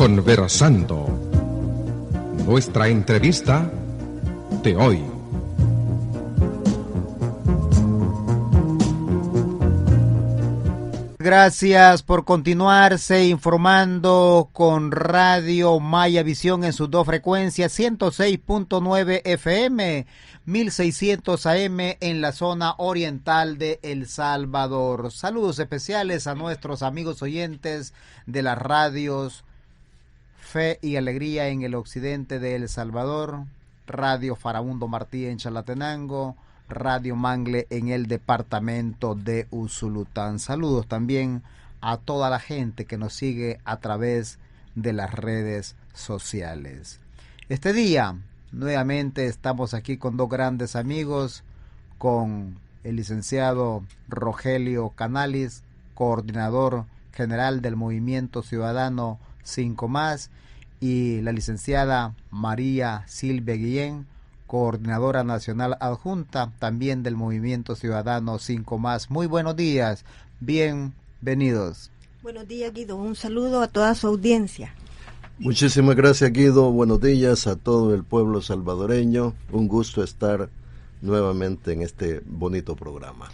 Conversando. Nuestra entrevista de hoy. Gracias por continuarse informando con Radio Maya Visión en sus dos frecuencias, 106.9 FM, 1600 AM en la zona oriental de El Salvador. Saludos especiales a nuestros amigos oyentes de las radios Fe y Alegría en el occidente de El Salvador, Radio Farabundo Martí en Chalatenango, Radio Mangle en el departamento de Usulután. Saludos también a toda la gente que nos sigue a través de las redes sociales. Este día nuevamente estamos aquí con dos grandes amigos, con el licenciado Rogelio Canales, coordinador general del Movimiento Ciudadano 5+, y la licenciada María Silvia Guillén, coordinadora nacional adjunta también del Movimiento Ciudadano 5+. Muy buenos días, bienvenidos. Buenos días, Guido, un saludo a toda su audiencia. Muchísimas gracias, Guido, buenos días a todo el pueblo salvadoreño, un gusto estar nuevamente en este bonito programa.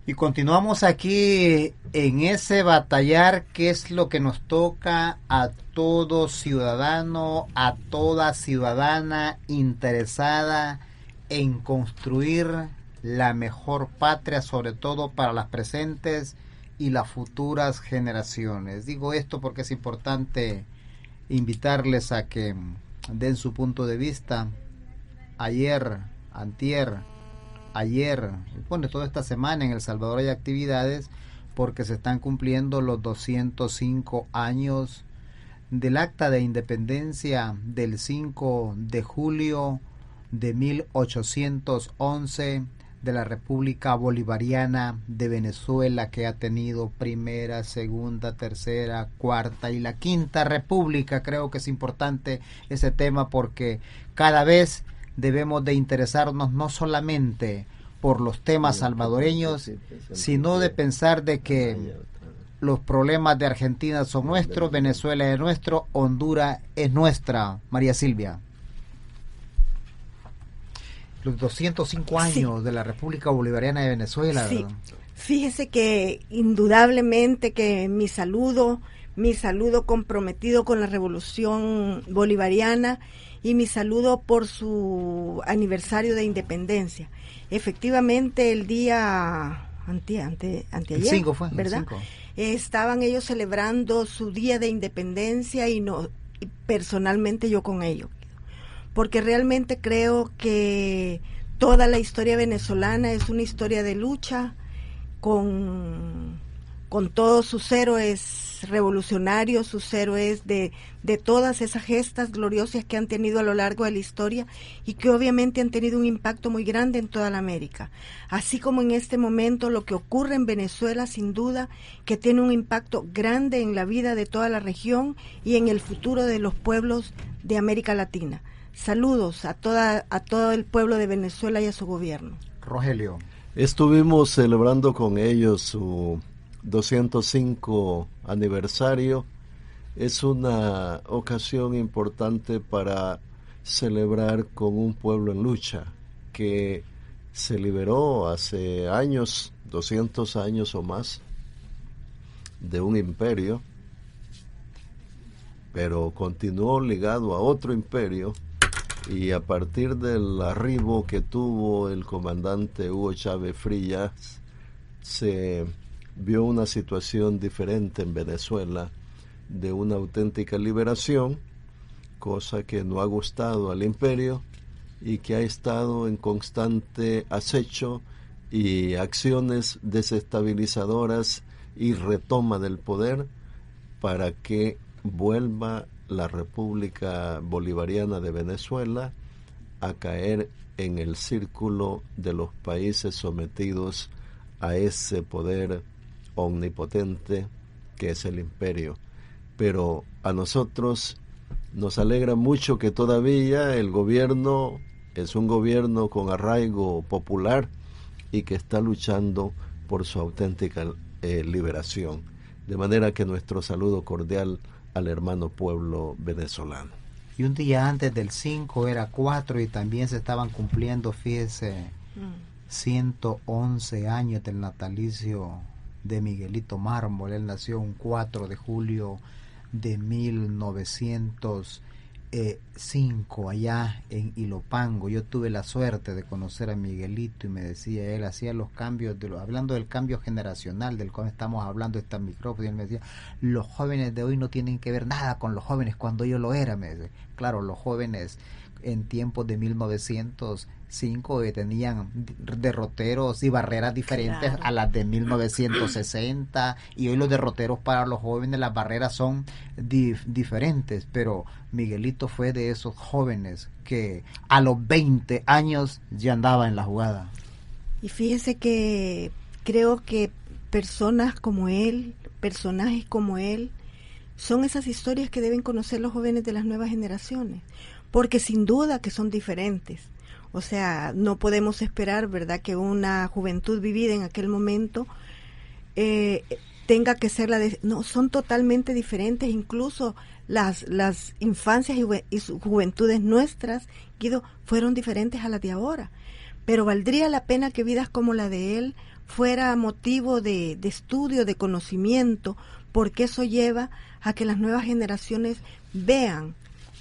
Y continuamos aquí en ese batallar que es lo que nos toca a todo ciudadano, a toda ciudadana interesada en construir la mejor patria, sobre todo para las presentes y las futuras generaciones. Digo esto porque es importante invitarles a que den su punto de vista. Ayer, toda esta semana en El Salvador hay actividades porque se están cumpliendo los 205 años del Acta de Independencia del 5 de julio de 1811 de la República Bolivariana de Venezuela, que ha tenido primera, segunda, tercera, cuarta y la quinta república. Creo que es importante ese tema porque cada vez debemos de interesarnos no solamente por los temas salvadoreños, sino de pensar de que los problemas de Argentina son nuestros, Venezuela es nuestro, Honduras es nuestra. María Silvia. Los 205 años de la República Bolivariana de Venezuela. Sí. Fíjese que indudablemente que mi saludo comprometido con la Revolución Bolivariana y mi saludo por su aniversario de independencia. Efectivamente, el día anteayer, el 5 fue, ¿verdad? El 5. Estaban ellos celebrando su día de independencia y personalmente yo con ellos, porque realmente creo que toda la historia venezolana es una historia de lucha con todos sus héroes revolucionarios, sus héroes de todas esas gestas gloriosas que han tenido a lo largo de la historia y que obviamente han tenido un impacto muy grande en toda la América. Así como en este momento lo que ocurre en Venezuela, sin duda, que tiene un impacto grande en la vida de toda la región y en el futuro de los pueblos de América Latina. Saludos a todo el pueblo de Venezuela y a su gobierno. Rogelio. Estuvimos celebrando con ellos su 205 aniversario. Es una ocasión importante para celebrar con un pueblo en lucha que se liberó hace años, 200 años o más, de un imperio, pero continuó ligado a otro imperio, y a partir del arribo que tuvo el comandante Hugo Chávez Frías, se vio una situación diferente en Venezuela, de una auténtica liberación, cosa que no ha gustado al imperio y que ha estado en constante acecho y acciones desestabilizadoras y retoma del poder para que vuelva la República Bolivariana de Venezuela a caer en el círculo de los países sometidos a ese poder omnipotente que es el imperio. Pero a nosotros nos alegra mucho que todavía el gobierno es un gobierno con arraigo popular y que está luchando por su auténtica liberación. De manera que nuestro saludo cordial al hermano pueblo venezolano. Y un día antes del 5 era 4 y también se estaban cumpliendo, fíjese, 111 años del natalicio de Miguelito Mármol. Él nació un 4 de julio de 1905 allá en Ilopango. Yo tuve la suerte de conocer a Miguelito y me decía, él hacía los cambios, hablando del cambio generacional del cual estamos hablando esta micrófono, y él me decía, los jóvenes de hoy no tienen que ver nada con los jóvenes cuando yo lo era. Me decía, claro, los jóvenes en tiempos de 1905 tenían derroteros y barreras diferentes, claro, a las de 1960, y hoy los derroteros para los jóvenes, las barreras son diferentes, pero Miguelito fue de esos jóvenes que a los 20 años ya andaba en la jugada. Y fíjese que creo que personas como él, personajes como él, son esas historias que deben conocer los jóvenes de las nuevas generaciones, porque sin duda que son diferentes. O sea, no podemos esperar, ¿verdad?, que una juventud vivida en aquel momento tenga que ser la de... No, son totalmente diferentes. Incluso las infancias y juventudes nuestras, Guido, fueron diferentes a las de ahora. Pero valdría la pena que vidas como la de él fuera motivo de estudio, de conocimiento, porque eso lleva a que las nuevas generaciones vean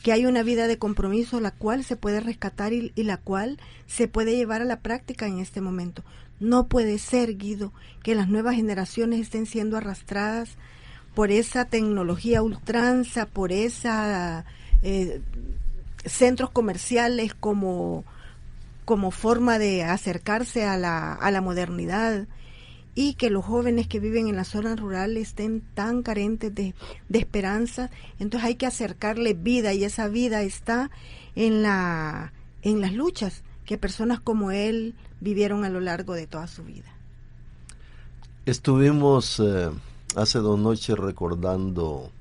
que hay una vida de compromiso la cual se puede rescatar y la cual se puede llevar a la práctica en este momento. No puede ser, Guido, que las nuevas generaciones estén siendo arrastradas por esa tecnología ultranza, por esa centros comerciales como forma de acercarse a la modernidad, y que los jóvenes que viven en las zonas rurales estén tan carentes de esperanza. Entonces hay que acercarle vida, y esa vida está en las luchas que personas como él vivieron a lo largo de toda su vida. Estuvimos hace 2 noches recordando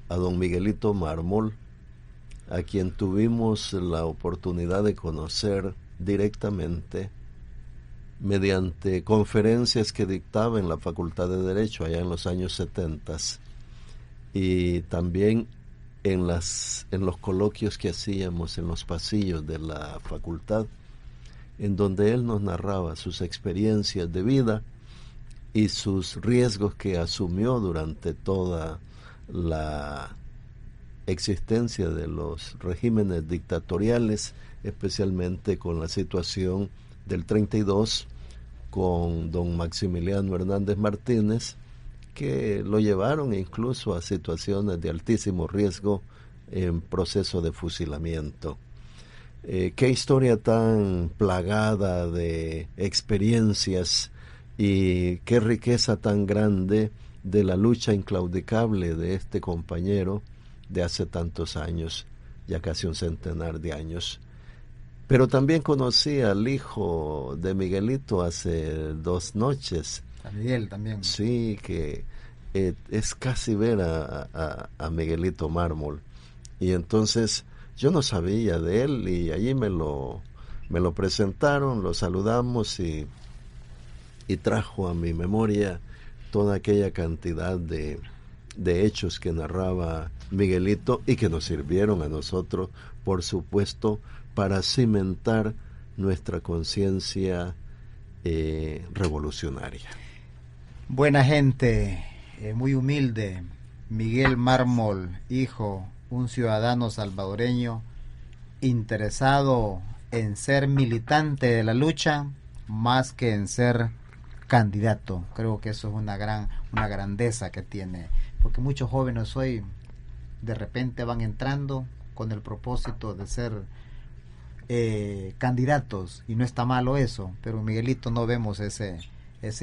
a don Miguelito Mármol, a quien tuvimos la oportunidad de conocer directamente mediante conferencias que dictaba en la Facultad de Derecho allá en los años 70, y también en los coloquios que hacíamos en los pasillos de la facultad, en donde él nos narraba sus experiencias de vida y sus riesgos que asumió durante toda la existencia de los regímenes dictatoriales, especialmente con la situación del 32 con don Maximiliano Hernández Martínez, que lo llevaron incluso a situaciones de altísimo riesgo en proceso de fusilamiento. Qué historia tan plagada de experiencias y qué riqueza tan grande de la lucha inclaudicable de este compañero de hace tantos años, ya casi un centenar de años. Pero también conocí al hijo de Miguelito hace 2 noches. A Miguel también. Sí, que es casi ver a Miguelito Mármol. Y entonces yo no sabía de él, y allí me lo presentaron, lo saludamos, y trajo a mi memoria toda aquella cantidad de hechos que narraba Miguelito y que nos sirvieron a nosotros, por supuesto, para cimentar nuestra conciencia revolucionaria. Buena gente, muy humilde, Miguel Mármol, hijo, un ciudadano salvadoreño interesado en ser militante de la lucha más que en ser candidato. Creo que eso es una grandeza que tiene, porque muchos jóvenes hoy de repente van entrando con el propósito de ser candidatos, y no está malo eso, pero Miguelito no vemos ese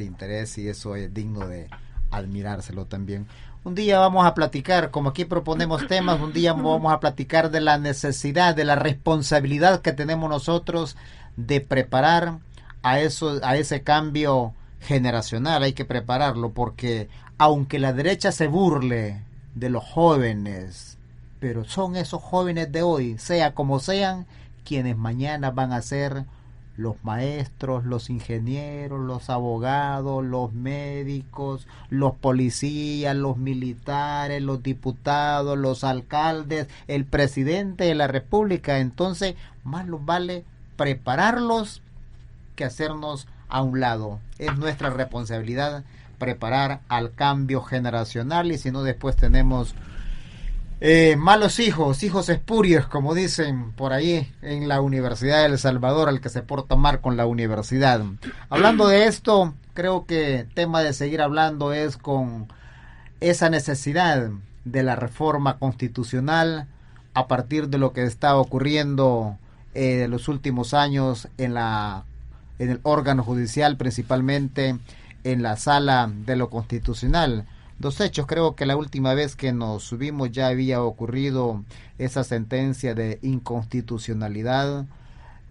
interés, y eso es digno de admirárselo también. Un día vamos a platicar, como aquí proponemos temas, un día vamos a platicar de la necesidad, de la responsabilidad que tenemos nosotros de preparar a ese cambio generacional. Hay que prepararlo, porque aunque la derecha se burle de los jóvenes, pero son esos jóvenes de hoy, sea como sean, quienes mañana van a ser los maestros, los ingenieros, los abogados, los médicos, los policías, los militares, los diputados, los alcaldes, el presidente de la República. Entonces, más nos vale prepararlos que hacernos a un lado. Es nuestra responsabilidad preparar al cambio generacional, y si no, después tenemos malos hijos espurios, como dicen por ahí en la Universidad de El Salvador, al que se porta mal con la universidad. Hablando de esto, creo que tema de seguir hablando es con esa necesidad de la reforma constitucional a partir de lo que está ocurriendo en los últimos años en el órgano judicial, principalmente en la sala de lo constitucional. Dos hechos: creo que la última vez que nos subimos ya había ocurrido esa sentencia de inconstitucionalidad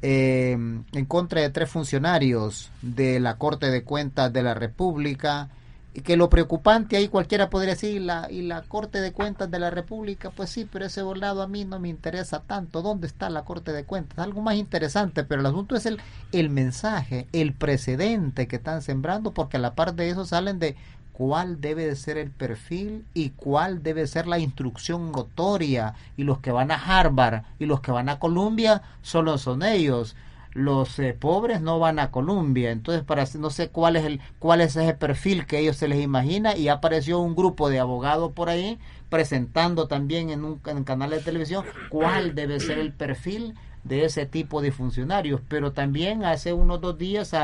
en contra de 3 funcionarios de la Corte de Cuentas de la República, y que lo preocupante ahí, cualquiera podría decir, y la Corte de Cuentas de la República, pues sí, pero ese volado a mí no me interesa tanto. ¿Dónde está la Corte de Cuentas? Algo más interesante, pero el asunto es el mensaje, el precedente que están sembrando, porque a la par de eso salen de cuál debe de ser el perfil y cuál debe ser la instrucción notoria, y los que van a Harvard y los que van a Columbia solo son ellos. Los pobres no van a Columbia. Entonces, no sé cuál es ese perfil que ellos se les imagina, y apareció un grupo de abogados por ahí presentando también en un canal de televisión cuál debe ser el perfil de ese tipo de funcionarios. Pero también hace unos 2 días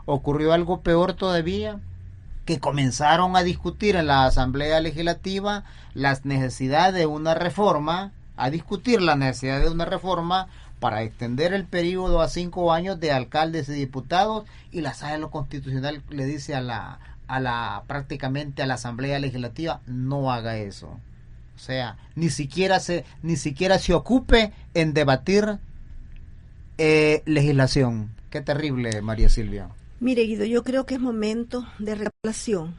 ocurrió algo peor todavía, que comenzaron a discutir en la Asamblea Legislativa las necesidades de una reforma, para extender el periodo a 5 años de alcaldes y diputados, y la Sala de lo Constitucional le dice prácticamente a la Asamblea Legislativa: no haga eso. O sea, ni siquiera se ocupe en debatir legislación. Qué terrible, María Silvia. Mire, Guido, yo creo que es momento de recapitulación,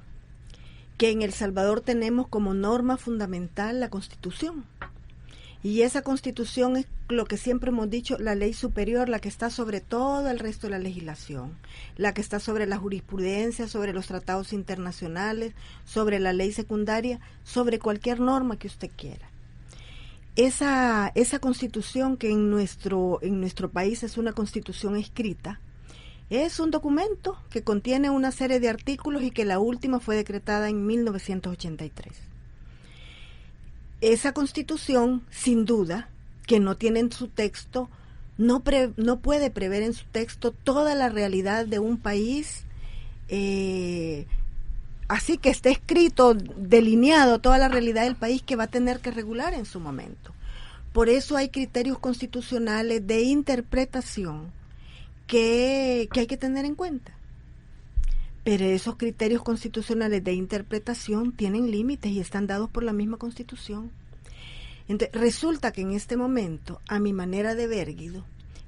que en El Salvador tenemos como norma fundamental la Constitución. Y esa Constitución es lo que siempre hemos dicho, la ley superior, la que está sobre todo el resto de la legislación, la que está sobre la jurisprudencia, sobre los tratados internacionales, sobre la ley secundaria, sobre cualquier norma que usted quiera. Esa Constitución, que en nuestro país es una Constitución escrita, es un documento que contiene una serie de artículos, y que la última fue decretada en 1983. Esa Constitución, sin duda, que no tiene en su texto, no puede prever en su texto toda la realidad de un país, así que esté escrito, delineado toda la realidad del país que va a tener que regular en su momento. Por eso hay criterios constitucionales de interpretación que hay que tener en cuenta. Pero esos criterios constitucionales de interpretación tienen límites y están dados por la misma Constitución. Entonces, resulta que en este momento, a mi manera de ver, Guido,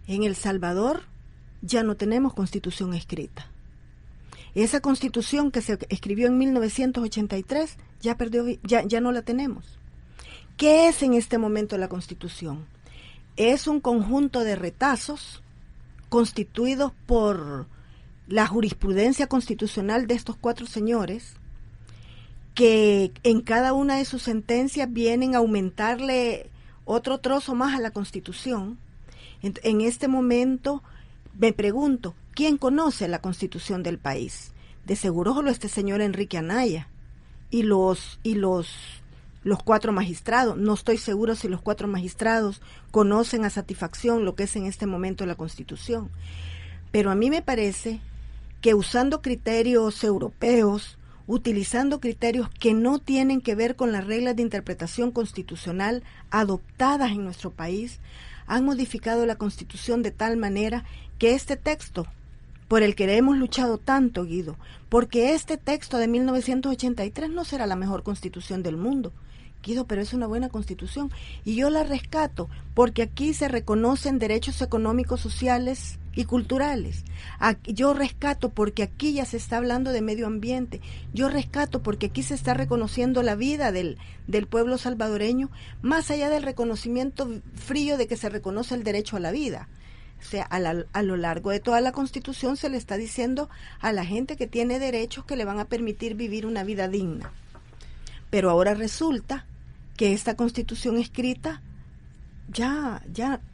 en El Salvador ya no tenemos Constitución escrita. Esa Constitución que se escribió en 1983 ya no la tenemos. ¿Qué es en este momento la Constitución? Es un conjunto de retazos constituidos por la jurisprudencia constitucional de estos 4 señores, que en cada una de sus sentencias vienen a aumentarle otro trozo más a la Constitución. En este momento me pregunto, ¿quién conoce la Constitución del país? De seguro solo este señor Enrique Anaya y los 4 magistrados. No estoy seguro si los 4 magistrados conocen a satisfacción lo que es en este momento la Constitución. Pero a mí me parece que usando criterios europeos, utilizando criterios que no tienen que ver con las reglas de interpretación constitucional adoptadas en nuestro país, han modificado la Constitución de tal manera que este texto, por el que hemos luchado tanto, Guido, porque este texto de 1983 no será la mejor Constitución del mundo, Guido, pero es una buena Constitución, y yo la rescato porque aquí se reconocen derechos económicos, sociales y culturales. Yo rescato porque aquí ya se está hablando de medio ambiente. Yo rescato porque aquí se está reconociendo la vida del pueblo salvadoreño, más allá del reconocimiento frío de que se reconoce el derecho a la vida. O sea, a lo largo de toda la Constitución se le está diciendo a la gente que tiene derechos que le van a permitir vivir una vida digna. Pero ahora resulta que esta Constitución escrita ya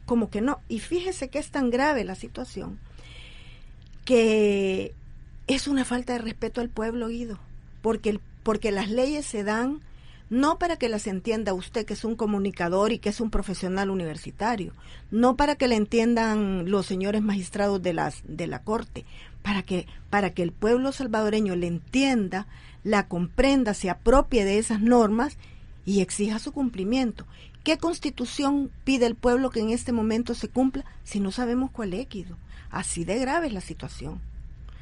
como que no. Y fíjese que es tan grave la situación que es una falta de respeto al pueblo, Guido, porque las leyes se dan no para que las entienda usted, que es un comunicador y que es un profesional universitario, no para que la entiendan los señores magistrados de la Corte, para que el pueblo salvadoreño le entienda, la comprenda, se apropie de esas normas y exija su cumplimiento. ¿Qué Constitución pide el pueblo que en este momento se cumpla si no sabemos cuál es, Guido? Así de grave es la situación.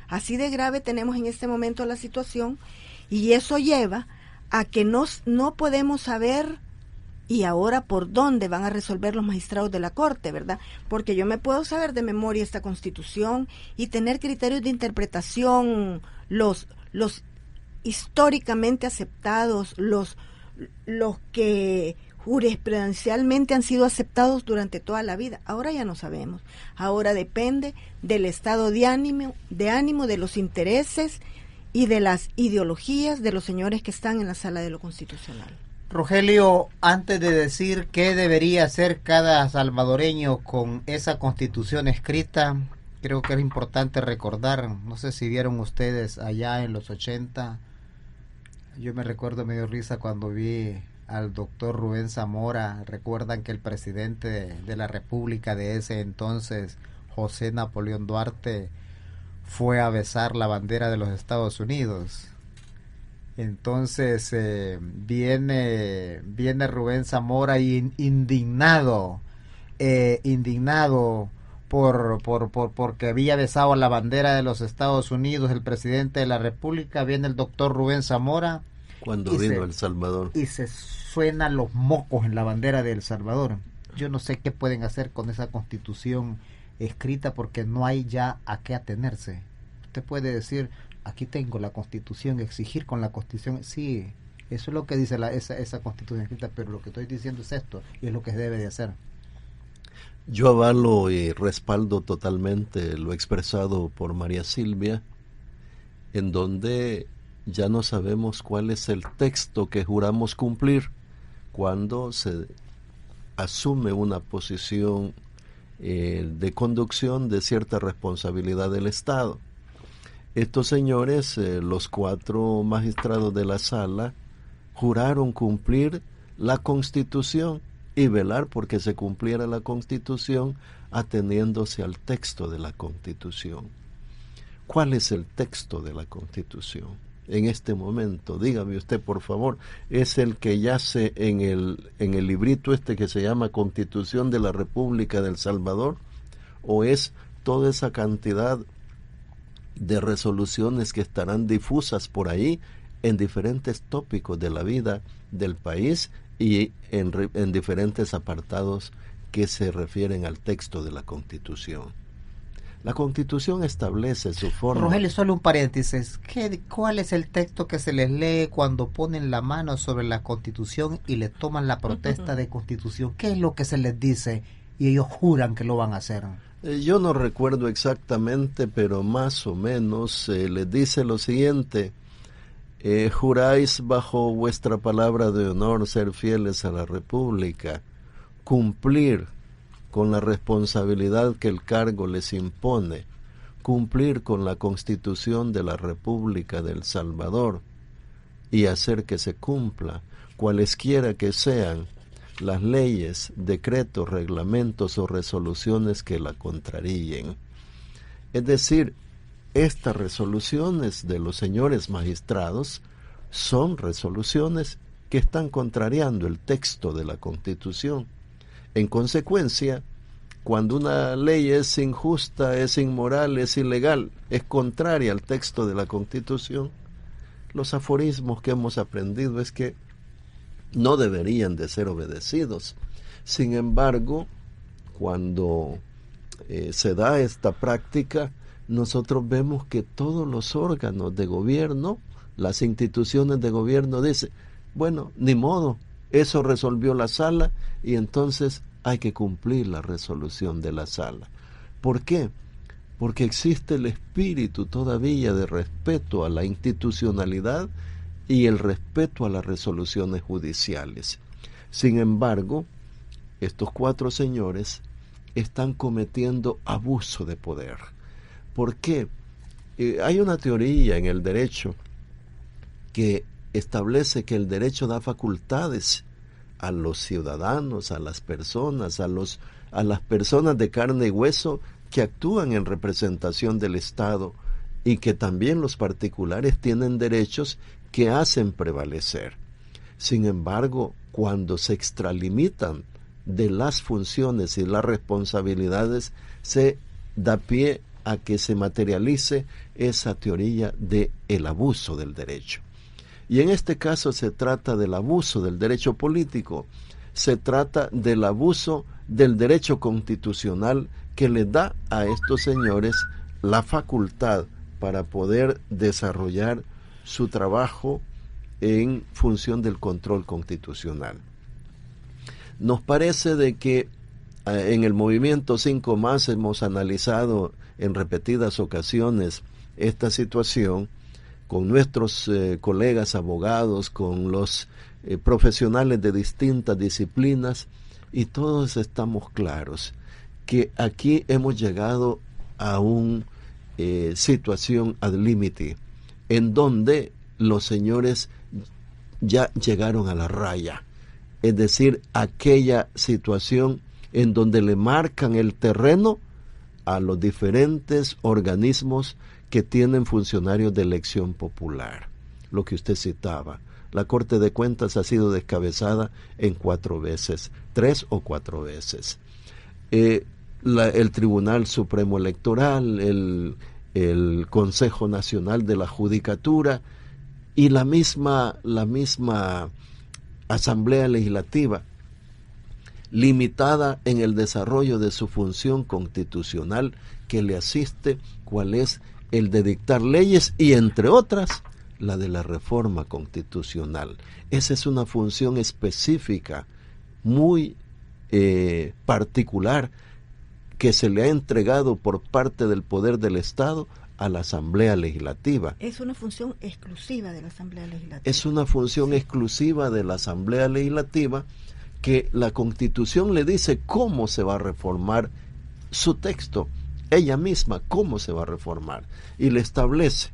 Así de grave tenemos en este momento la situación, y eso lleva a que no podemos saber y ahora por dónde van a resolver los magistrados de la Corte, ¿verdad? Porque yo me puedo saber de memoria esta Constitución y tener criterios de interpretación, los históricamente aceptados, los que jurisprudencialmente han sido aceptados durante toda la vida. Ahora ya no sabemos. Ahora depende del estado de ánimo, de los intereses y de las ideologías de los señores que están en la sala de lo constitucional. Rogelio, antes de decir qué debería hacer cada salvadoreño con esa Constitución escrita, creo que es importante recordar, no sé si vieron ustedes allá en los 80, yo me recuerdo, me dio risa cuando vi al doctor Rubén Zamora. Recuerdan que el presidente de la República de ese entonces, José Napoleón Duarte, fue a besar la bandera de los Estados Unidos. Entonces viene Rubén Zamora indignado porque había besado la bandera de los Estados Unidos el presidente de la República. Viene el doctor Rubén Zamora cuando vino a El Salvador y se suenan los mocos en la bandera de El Salvador. Yo no sé qué pueden hacer con esa Constitución escrita, porque no hay ya a qué atenerse. Usted puede decir, aquí tengo la Constitución, exigir con la Constitución, sí, eso es lo que dice esa Constitución escrita, pero lo que estoy diciendo es esto, y es lo que se debe de hacer. Yo avalo y respaldo totalmente lo expresado por María Silvia, en donde ya no sabemos cuál es el texto que juramos cumplir cuando se asume una posición de conducción de cierta responsabilidad del Estado. Estos señores, los 4 magistrados de la sala, juraron cumplir la Constitución y velar porque se cumpliera la Constitución ateniéndose al texto de la Constitución. ¿Cuál es el texto de la Constitución? En este momento, dígame usted por favor, ¿es el que yace en el librito este que se llama Constitución de la República de El Salvador? ¿O es toda esa cantidad de resoluciones que estarán difusas por ahí en diferentes tópicos de la vida del país y en diferentes apartados que se refieren al texto de la Constitución? La Constitución establece su forma. Rogelio, solo un paréntesis. ¿Cuál es el texto que se les lee cuando ponen la mano sobre la Constitución y le toman la protesta de Constitución? ¿Qué es lo que se les dice y ellos juran que lo van a hacer? Yo no recuerdo exactamente, pero más o menos les dice lo siguiente: juráis bajo vuestra palabra de honor ser fieles a la República, cumplir con la responsabilidad que el cargo les impone, cumplir con la Constitución de la República de El Salvador y hacer que se cumpla, cualesquiera que sean las leyes, decretos, reglamentos o resoluciones que la contraríen. Es decir, estas resoluciones de los señores magistrados son resoluciones que están contrariando el texto de la Constitución. En consecuencia, cuando una ley es injusta, es inmoral, es ilegal, es contraria al texto de la Constitución, los aforismos que hemos aprendido es que no deberían de ser obedecidos. Sin embargo, cuando se da esta práctica, nosotros vemos que todos los órganos de gobierno, las instituciones de gobierno dicen, bueno, ni modo, eso resolvió la sala y entonces hay que cumplir la resolución de la sala. ¿Por qué? Porque existe el espíritu todavía de respeto a la institucionalidad y el respeto a las resoluciones judiciales. Sin embargo, estos 4 señores están cometiendo abuso de poder. ¿Por qué? Hay una teoría en el derecho que establece que el derecho da facultades a los ciudadanos, a las personas, a las personas de carne y hueso que actúan en representación del Estado, y que también los particulares tienen derechos que hacen prevalecer. Sin embargo, cuando se extralimitan de las funciones y las responsabilidades, se da pie a que se materialice esa teoría de el abuso del derecho. Y en este caso se trata del abuso del derecho político, se trata del abuso del derecho constitucional que le da a estos señores la facultad para poder desarrollar su trabajo en función del control constitucional. Nos parece de que en el movimiento 5+, hemos analizado en repetidas ocasiones esta situación con nuestros colegas abogados, con los profesionales de distintas disciplinas, y todos estamos claros que aquí hemos llegado a una situación ad límite, en donde los señores ya llegaron a la raya, es decir, aquella situación en donde le marcan el terreno a los diferentes organismos que tienen funcionarios de elección popular. Lo que usted citaba, la Corte de Cuentas ha sido descabezada en 4 veces, 3 o 4 veces. El Tribunal Supremo Electoral, el Consejo Nacional de la Judicatura y la misma Asamblea Legislativa, limitada en el desarrollo de su función constitucional que le asiste, cuál es el de dictar leyes y, entre otras, la de la reforma constitucional. Esa es una función específica, muy particular, que se le ha entregado por parte del poder del Estado a la Asamblea Legislativa. Es una función exclusiva de la Asamblea Legislativa. Es una función exclusiva de la Asamblea Legislativa, que la Constitución le dice cómo se va a reformar su texto, ella misma cómo se va a reformar, y le establece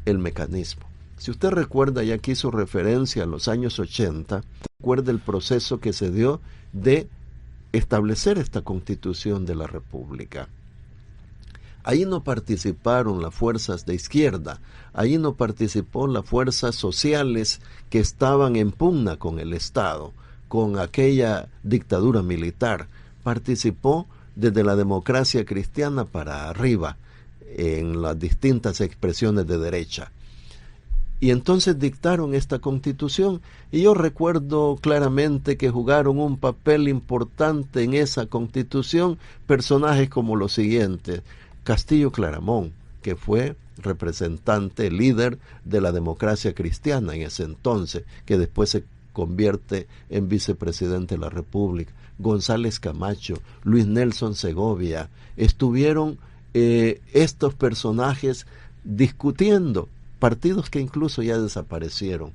el mecanismo. Si usted recuerda, ya que hizo referencia a los años 80, recuerda el proceso que se dio de establecer esta Constitución de la República. Ahí no participaron las fuerzas de izquierda, ahí no participó las fuerzas sociales que estaban en pugna con el Estado, con aquella dictadura militar. Participó desde la democracia cristiana para arriba, en las distintas expresiones de derecha. Y entonces dictaron esta Constitución, y yo recuerdo claramente que jugaron un papel importante en esa Constitución personajes como los siguientes: Castillo Claramón, que fue representante, líder de la democracia cristiana en ese entonces, que después se convierte en vicepresidente de la República; González Camacho, Luis Nelson Segovia. Estuvieron estos personajes discutiendo, partidos que incluso ya desaparecieron,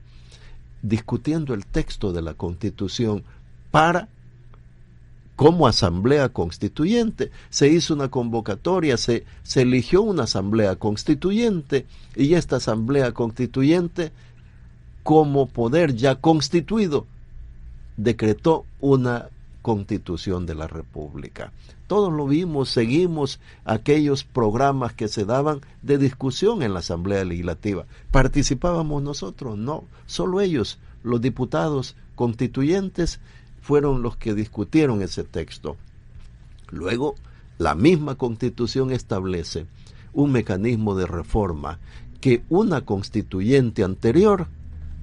discutiendo el texto de la Constitución para, como asamblea constituyente. Se hizo una convocatoria, se eligió una asamblea constituyente, y esta asamblea constituyente, como poder ya constituido, decretó una Constitución de la República. Todos lo vimos, seguimos aquellos programas que se daban de discusión en la Asamblea Legislativa. ¿Participábamos nosotros? No, solo ellos, los diputados constituyentes, fueron los que discutieron ese texto. Luego, la misma Constitución establece un mecanismo de reforma, que una constituyente anterior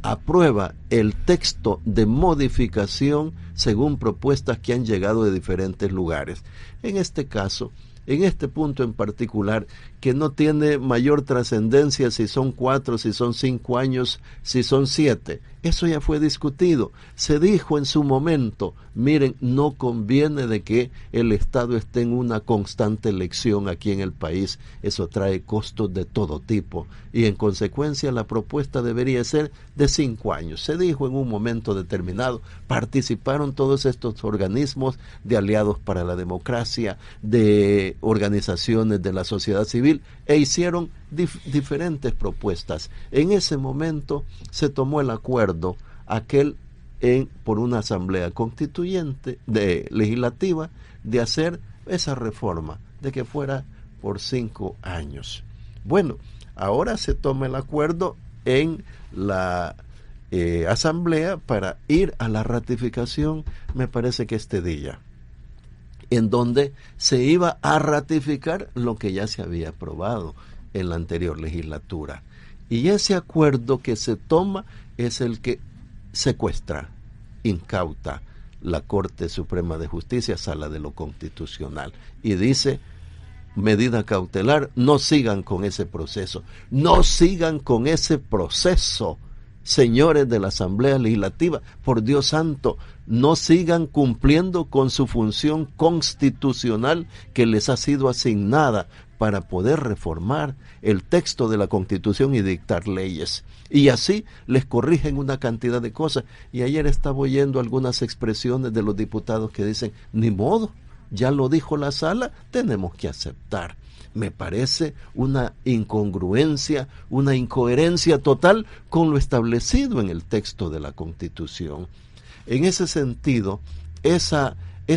aprueba el texto de modificación según propuestas que han llegado de diferentes lugares. En este caso, en este punto en particular, que no tiene mayor trascendencia si son 4, si son 5 años, si son 7. Eso ya fue discutido. Se dijo en su momento, miren, no conviene de que el Estado esté en una constante elección aquí en el país. Eso trae costos de todo tipo. Y en consecuencia la propuesta debería ser de 5 años. Se dijo en un momento determinado. Participaron todos estos organismos de aliados para la democracia, de organizaciones de la sociedad civil, e hicieron diferentes propuestas. En ese momento se tomó el acuerdo por una asamblea constituyente legislativa de hacer esa reforma, de que fuera por 5 años. Bueno, ahora se toma el acuerdo en la asamblea para ir a la ratificación, me parece que este día, en donde se iba a ratificar lo que ya se había aprobado en la anterior legislatura. Y ese acuerdo que se toma es el que secuestra, incauta la Corte Suprema de Justicia, Sala de lo Constitucional, y dice: medida cautelar, no sigan con ese proceso, no sigan con ese proceso, señores de la Asamblea Legislativa, por Dios santo, no sigan cumpliendo con su función constitucional que les ha sido asignada para poder reformar el texto de la Constitución y dictar leyes. Y así les corrigen una cantidad de cosas. Y ayer estaba oyendo algunas expresiones de los diputados que dicen: ni modo, ya lo dijo la sala, tenemos que aceptar. Me parece una incongruencia, una incoherencia total con lo establecido en el texto de la Constitución. En ese sentido, esa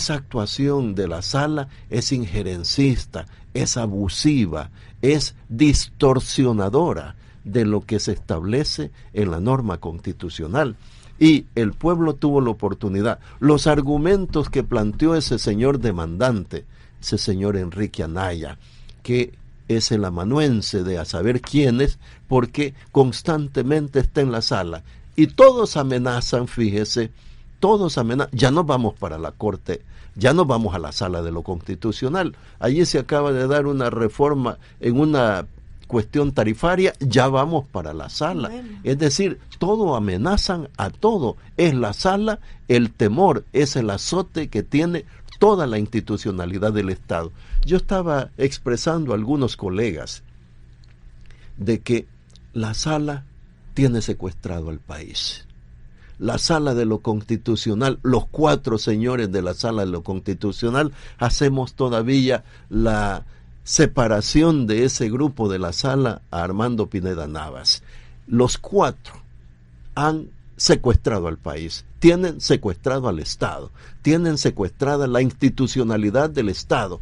actuación de la sala es injerencista, es abusiva, es distorsionadora de lo que se establece en la norma constitucional. Y el pueblo tuvo la oportunidad. Los argumentos que planteó ese señor demandante, ese señor Enrique Anaya, que es el amanuense de a saber quién es, porque constantemente está en la sala. Y todos amenazan, fíjese, todos amenazan. Ya no vamos para la Corte, ya no vamos a la Sala de lo Constitucional. Allí se acaba de dar una reforma en una cuestión tarifaria, ya vamos para la sala. Bueno. Es decir, todo amenazan a todo. Es la sala, el temor, es el azote que tiene toda la institucionalidad del Estado. Yo estaba expresando a algunos colegas de que la sala tiene secuestrado al país. La Sala de lo Constitucional, los 4 señores de la Sala de lo Constitucional, hacemos todavía la separación de ese grupo de la sala a Armando Pineda Navas. Los 4 han secuestrado al país, tienen secuestrado al Estado, tienen secuestrada la institucionalidad del Estado,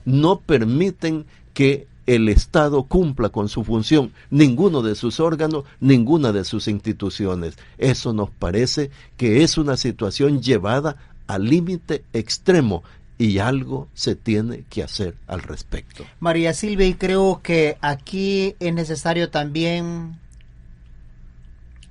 no permiten que el Estado cumpla con su función, ninguno de sus órganos, ninguna de sus instituciones. Eso nos parece que es una situación llevada al límite extremo, y algo se tiene que hacer al respecto. María Silvia, y creo que aquí es necesario también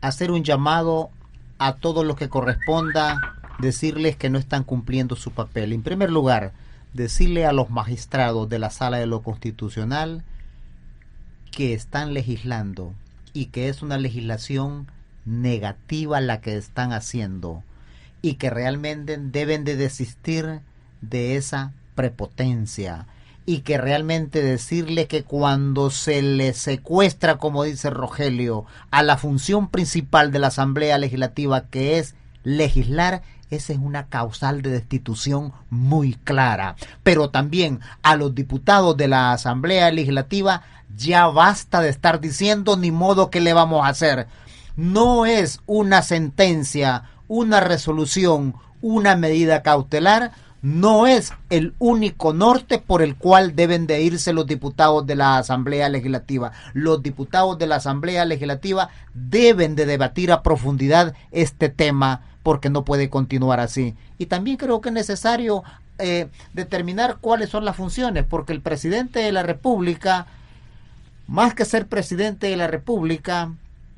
hacer un llamado a todos los que corresponda, decirles que no están cumpliendo su papel. En primer lugar, decirle a los magistrados de la Sala de lo Constitucional que están legislando y que es una legislación negativa la que están haciendo y que realmente deben de desistir de esa prepotencia, y que realmente decirle que cuando se le secuestra, como dice Rogelio, a la función principal de la Asamblea Legislativa, que es legislar, esa es una causal de destitución muy clara. Pero también a los diputados de la Asamblea Legislativa, ya basta de estar diciendo ni modo que le vamos a hacer. No es una sentencia, una resolución, una medida cautelar, no es el único norte por el cual deben de irse los diputados de la Asamblea Legislativa. Los diputados de la Asamblea Legislativa deben de debatir a profundidad este tema, porque no puede continuar así. Y también creo que es necesario determinar cuáles son las funciones, porque el presidente de la República, más que ser presidente de la República,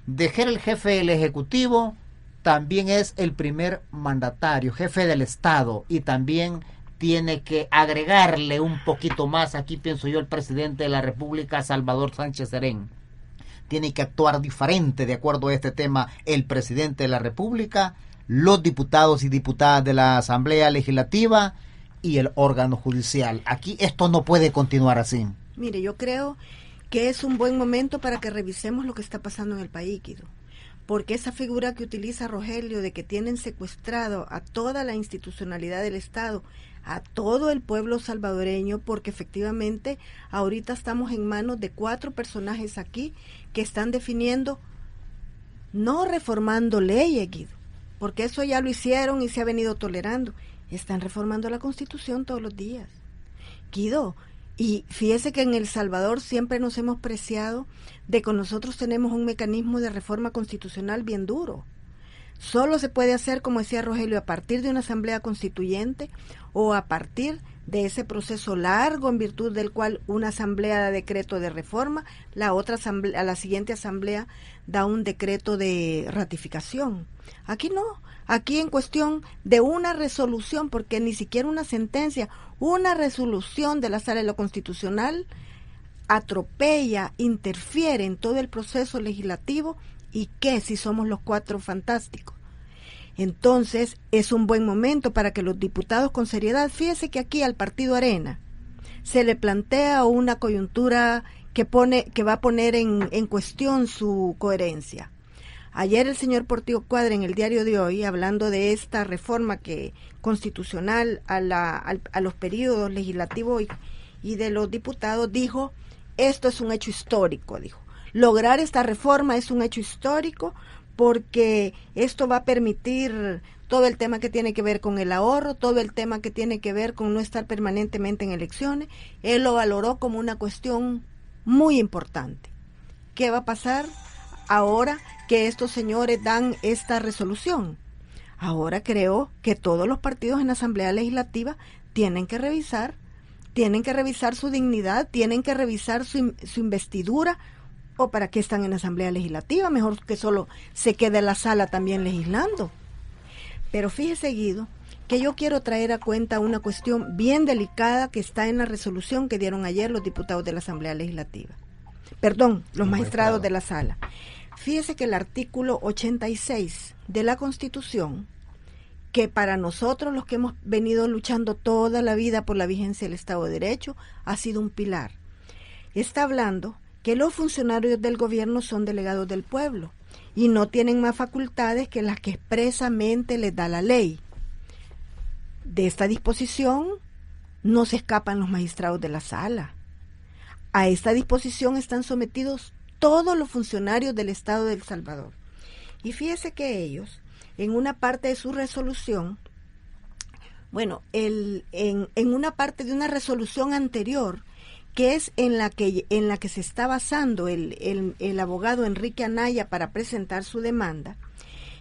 de ser el jefe del Ejecutivo, también es el primer mandatario, jefe del Estado, y también tiene que agregarle un poquito más. Aquí pienso yo el presidente de la República, Salvador Sánchez Serén. Tiene que actuar diferente de acuerdo a este tema el presidente de la República, los diputados y diputadas de la Asamblea Legislativa y el órgano judicial. Aquí esto no puede continuar así. Mire, yo creo que es un buen momento para que revisemos lo que está pasando en el país, Guido. Porque esa figura que utiliza Rogelio de que tienen secuestrado a toda la institucionalidad del Estado, a todo el pueblo salvadoreño, porque efectivamente ahorita estamos en manos de 4 personajes aquí que están definiendo, no reformando leyes, Guido, porque eso ya lo hicieron y se ha venido tolerando, están reformando la Constitución todos los días, Guido. Y fíjese que en El Salvador siempre nos hemos preciado de que nosotros tenemos un mecanismo de reforma constitucional bien duro. Solo se puede hacer, como decía Rogelio, a partir de una asamblea constituyente o a partir de ese proceso largo en virtud del cual una asamblea da decreto de reforma, la otra asamblea, a la siguiente asamblea da un decreto de ratificación. Aquí no, aquí en cuestión de una resolución, porque ni siquiera una sentencia, una resolución de la Sala de lo Constitucional atropella, interfiere en todo el proceso legislativo. ¿Y qué si somos los 4 fantásticos? Entonces es un buen momento para que los diputados con seriedad, fíjese que aquí al Partido Arena se le plantea una coyuntura que va a poner en cuestión su coherencia. Ayer el señor Portillo Cuadra en el diario de hoy, hablando de esta reforma constitucional a los periodos legislativos y de los diputados, dijo, esto es un hecho histórico, dijo. Lograr esta reforma es un hecho histórico porque esto va a permitir todo el tema que tiene que ver con el ahorro, todo el tema que tiene que ver con no estar permanentemente en elecciones. Él lo valoró como una cuestión muy importante. ¿Qué va a pasar ahora que estos señores dan esta resolución? Ahora creo que todos los partidos en la Asamblea Legislativa tienen que revisar su dignidad, tienen que revisar su investidura. ¿O para qué están en la Asamblea Legislativa? Mejor que solo se quede en la sala también legislando. Pero fíjese, Guido, que yo quiero traer a cuenta una cuestión bien delicada que está en la resolución que dieron ayer los diputados de la Asamblea Legislativa. Perdón, los magistrados de la sala. Fíjese que el artículo 86 de la Constitución, que para nosotros los que hemos venido luchando toda la vida por la vigencia del Estado de Derecho, ha sido un pilar. Está hablando que los funcionarios del gobierno son delegados del pueblo y no tienen más facultades que las que expresamente les da la ley. De esta disposición no se escapan los magistrados de la sala. A esta disposición están sometidos todos los funcionarios del Estado de El Salvador. Y fíjese que ellos, en una parte de su resolución, en una parte de una resolución anterior, que es en la que se está basando el abogado Enrique Anaya para presentar su demanda,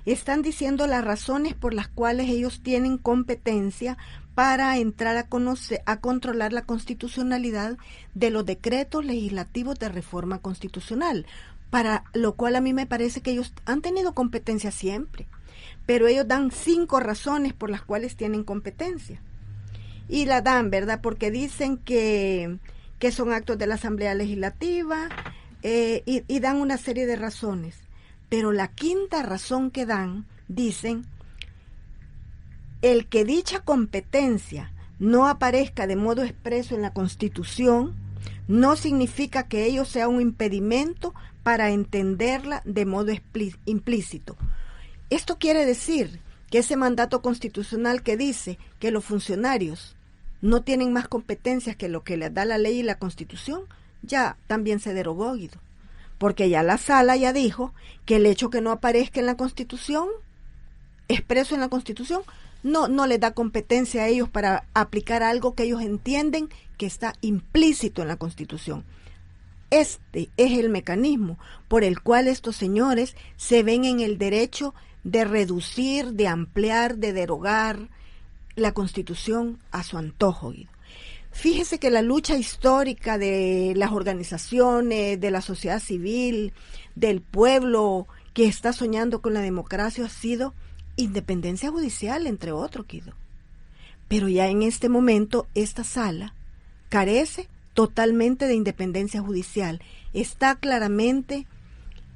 están diciendo las razones por las cuales ellos tienen competencia para entrar a controlar la constitucionalidad de los decretos legislativos de reforma constitucional, para lo cual a mí me parece que ellos han tenido competencia siempre, pero ellos dan 5 razones por las cuales tienen competencia. Y la dan, ¿verdad? Porque dicen que son actos de la Asamblea Legislativa y dan una serie de razones. Pero la 5ª razón que dan, dicen, el que dicha competencia no aparezca de modo expreso en la Constitución no significa que ello sea un impedimento para entenderla de modo implícito. Esto quiere decir que ese mandato constitucional que dice que los funcionarios no tienen más competencias que lo que les da la ley y la Constitución, ya también se derogó, Guido, porque ya la sala ya dijo que el hecho que no aparezca en la Constitución, expreso en la Constitución, no les da competencia a ellos para aplicar algo que ellos entienden que está implícito en la Constitución. Este es el mecanismo por el cual estos señores se ven en el derecho de reducir, de ampliar, de derogar la Constitución a su antojo, Guido. Fíjese que la lucha histórica de las organizaciones, de la sociedad civil, del pueblo que está soñando con la democracia ha sido independencia judicial, entre otros, Guido. Pero ya en este momento esta sala carece totalmente de independencia judicial. Está claramente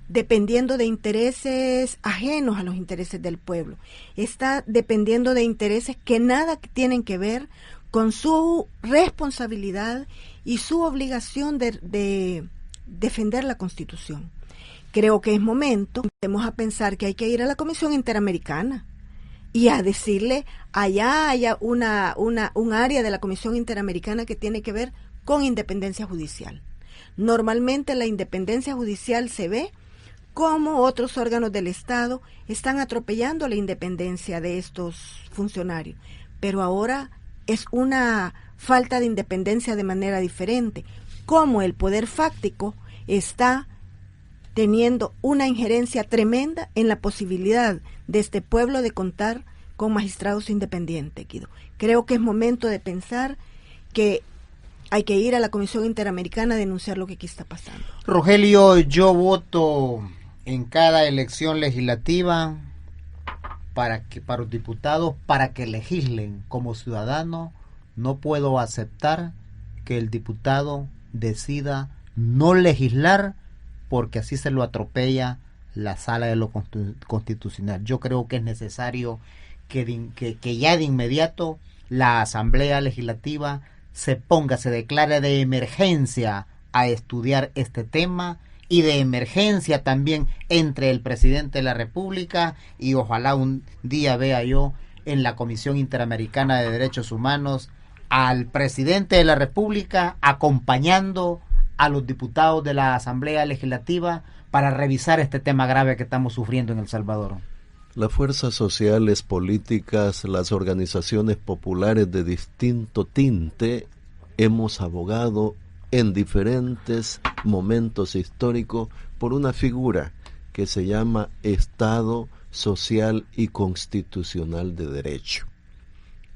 dependiendo de intereses ajenos a los intereses del pueblo. Está dependiendo de intereses que nada tienen que ver con su responsabilidad y su obligación de defender la Constitución. Creo que es momento, empecemos a pensar que hay que ir a la Comisión Interamericana y a decirle, allá haya un área de la Comisión Interamericana que tiene que ver con independencia judicial. Normalmente la independencia judicial se ve como otros órganos del Estado están atropellando la independencia de estos funcionarios, pero ahora es una falta de independencia de manera diferente, como el poder fáctico está teniendo una injerencia tremenda en la posibilidad de este pueblo de contar con magistrados independientes, Guido. Creo que es momento de pensar que hay que ir a la Comisión Interamericana a denunciar lo que aquí está pasando. Rogelio, yo voto en cada elección legislativa para los diputados, para que legislen. Como ciudadano, no puedo aceptar que el diputado decida no legislar porque así se lo atropella la sala de lo constitucional. Yo creo que es necesario que ya de inmediato la Asamblea Legislativa se declare de emergencia a estudiar este tema, y de emergencia también entre el presidente de la República, y ojalá un día vea yo en la Comisión Interamericana de Derechos Humanos al presidente de la República acompañando a los diputados de la Asamblea Legislativa para revisar este tema grave que estamos sufriendo en El Salvador. Las fuerzas sociales, políticas, las organizaciones populares de distinto tinte hemos abogado en diferentes momentos históricos por una figura que se llama Estado Social y Constitucional de Derecho.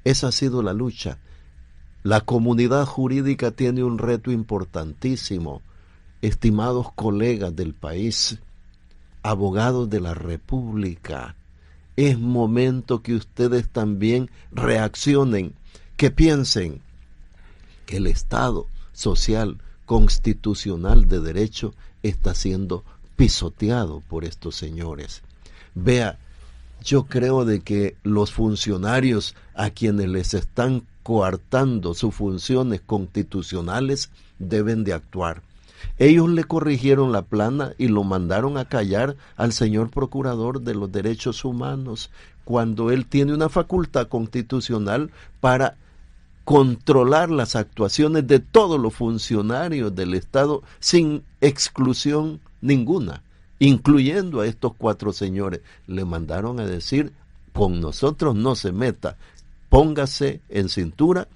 Esa ha sido la lucha. La comunidad jurídica tiene un reto importantísimo. Estimados colegas del país, abogados de la República, es momento que ustedes también reaccionen, que piensen que el Estado social, constitucional de derecho está siendo pisoteado por estos señores. Vea, yo creo de que los funcionarios a quienes les están coartando sus funciones constitucionales deben de actuar. Ellos le corrigieron la plana y lo mandaron a callar al señor procurador de los derechos humanos, cuando él tiene una facultad constitucional para controlar las actuaciones de todos los funcionarios del Estado sin exclusión ninguna, incluyendo a estos 4 señores. Le mandaron a decir, con nosotros no se meta, póngase en cintura,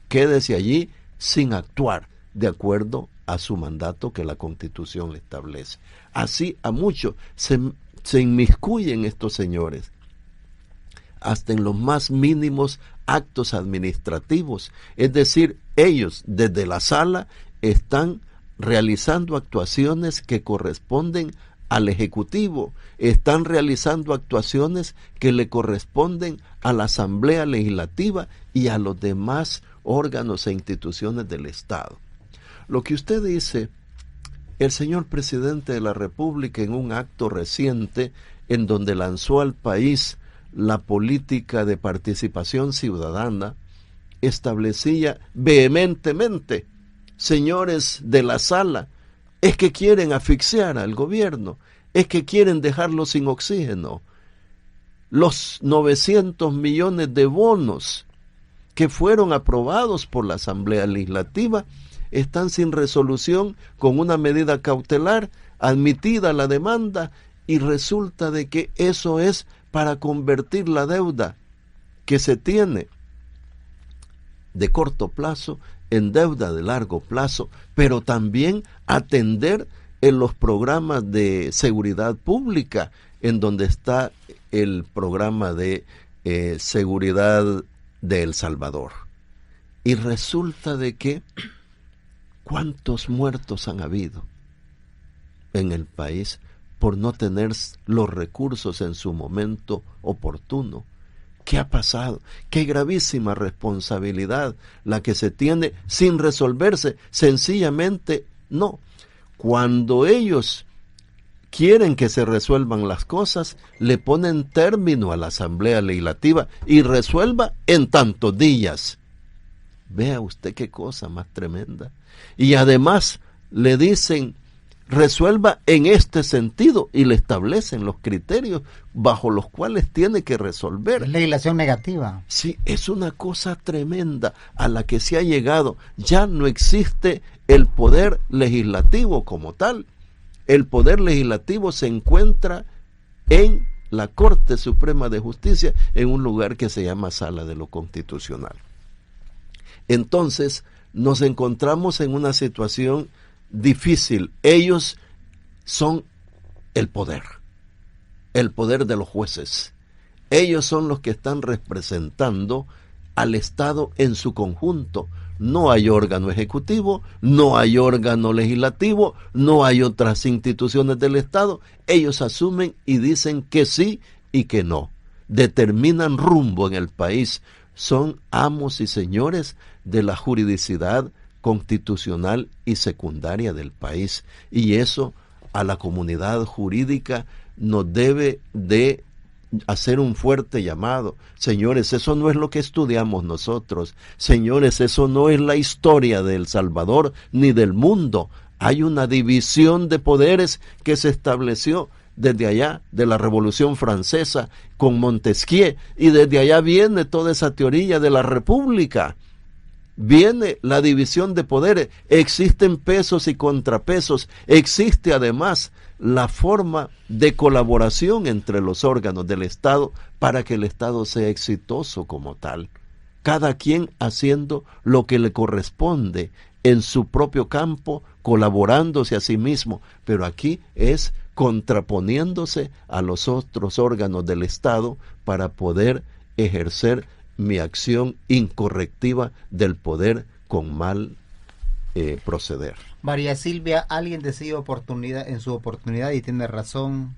quédese allí sin actuar de acuerdo a su mandato que la Constitución le establece. Así a muchos se inmiscuyen estos señores, hasta en los más mínimos actos administrativos. Es decir, ellos desde la sala están realizando actuaciones que corresponden al Ejecutivo, están realizando actuaciones que le corresponden a la Asamblea Legislativa y a los demás órganos e instituciones del Estado. Lo que usted dice, el señor presidente de la República en un acto reciente en donde lanzó al país la política de participación ciudadana, establecía vehementemente, señores de la sala, es que quieren asfixiar al gobierno, es que quieren dejarlo sin oxígeno. Los 900 millones de bonos que fueron aprobados por la Asamblea Legislativa están sin resolución, con una medida cautelar, admitida la demanda, y resulta de que eso es para convertir la deuda que se tiene de corto plazo en deuda de largo plazo, pero también atender en los programas de seguridad pública, en donde está el programa de seguridad de El Salvador. Y resulta de que ¿cuántos muertos han habido en el país por no tener los recursos en su momento oportuno? ¿Qué ha pasado? Qué gravísima responsabilidad la que se tiene sin resolverse. Sencillamente no. Cuando ellos quieren que se resuelvan las cosas, le ponen término a la Asamblea Legislativa y resuelva en tantos días. Vea usted qué cosa más tremenda. Y además le dicen, resuelva en este sentido, y le establecen los criterios bajo los cuales tiene que resolver. Es legislación negativa. Sí, es una cosa tremenda a la que se ha llegado. Ya no existe el poder legislativo como tal. El poder legislativo se encuentra en la Corte Suprema de Justicia, en un lugar que se llama Sala de lo Constitucional. Entonces, nos encontramos en una situación difícil. Ellos son el poder de los jueces. Ellos son los que están representando al Estado en su conjunto. No hay órgano ejecutivo, no hay órgano legislativo, no hay otras instituciones del Estado. Ellos asumen y dicen que sí y que no. Determinan rumbo en el país. Son amos y señores de la juridicidad constitucional y secundaria del país. Y eso a la comunidad jurídica nos debe de hacer un fuerte llamado. Señores, eso no es lo que estudiamos nosotros. Señores, eso no es la historia de El Salvador ni del mundo. Hay una división de poderes que se estableció desde allá, de la Revolución Francesa, con Montesquieu, y desde allá viene toda esa teoría de la República. Viene la división de poderes, existen pesos y contrapesos, existe además la forma de colaboración entre los órganos del Estado para que el Estado sea exitoso como tal. Cada quien haciendo lo que le corresponde en su propio campo, colaborándose a sí mismo, pero aquí es contraponiéndose a los otros órganos del Estado para poder ejercer mi acción incorrectiva del poder con mal proceder. María Silvia, alguien decía en su oportunidad, y tiene razón,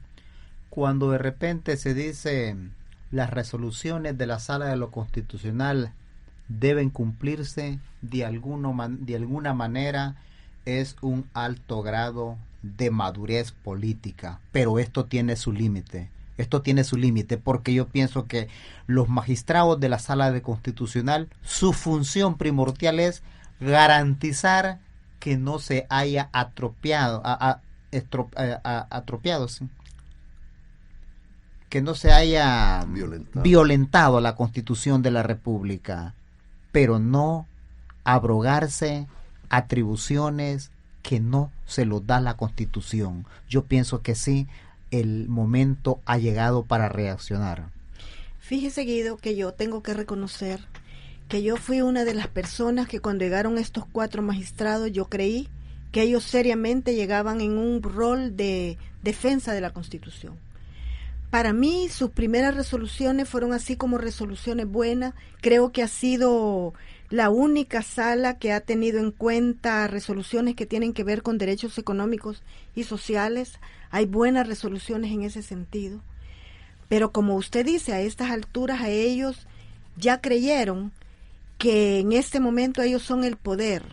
cuando de repente se dice las resoluciones de la Sala de lo Constitucional deben cumplirse de alguna manera, es un alto grado de madurez política, pero esto tiene su límite. Esto tiene su límite porque yo pienso que los magistrados de la Sala de Constitucional, su función primordial es garantizar que no se haya atropiado, ¿sí? Que no se haya violentado la Constitución de la República, pero no abrogarse atribuciones que no se los da la Constitución. Yo pienso que sí, el momento ha llegado para reaccionar. Fíjese, Guido, que yo tengo que reconocer que yo fui una de las personas que cuando llegaron estos 4 magistrados, yo creí que ellos seriamente llegaban en un rol de defensa de la Constitución. Para mí, sus primeras resoluciones fueron así como resoluciones buenas. Creo que ha sido la única sala que ha tenido en cuenta resoluciones que tienen que ver con derechos económicos y sociales. Hay buenas resoluciones en ese sentido. Pero como usted dice, a estas alturas a ellos ya creyeron que en este momento ellos son el poder.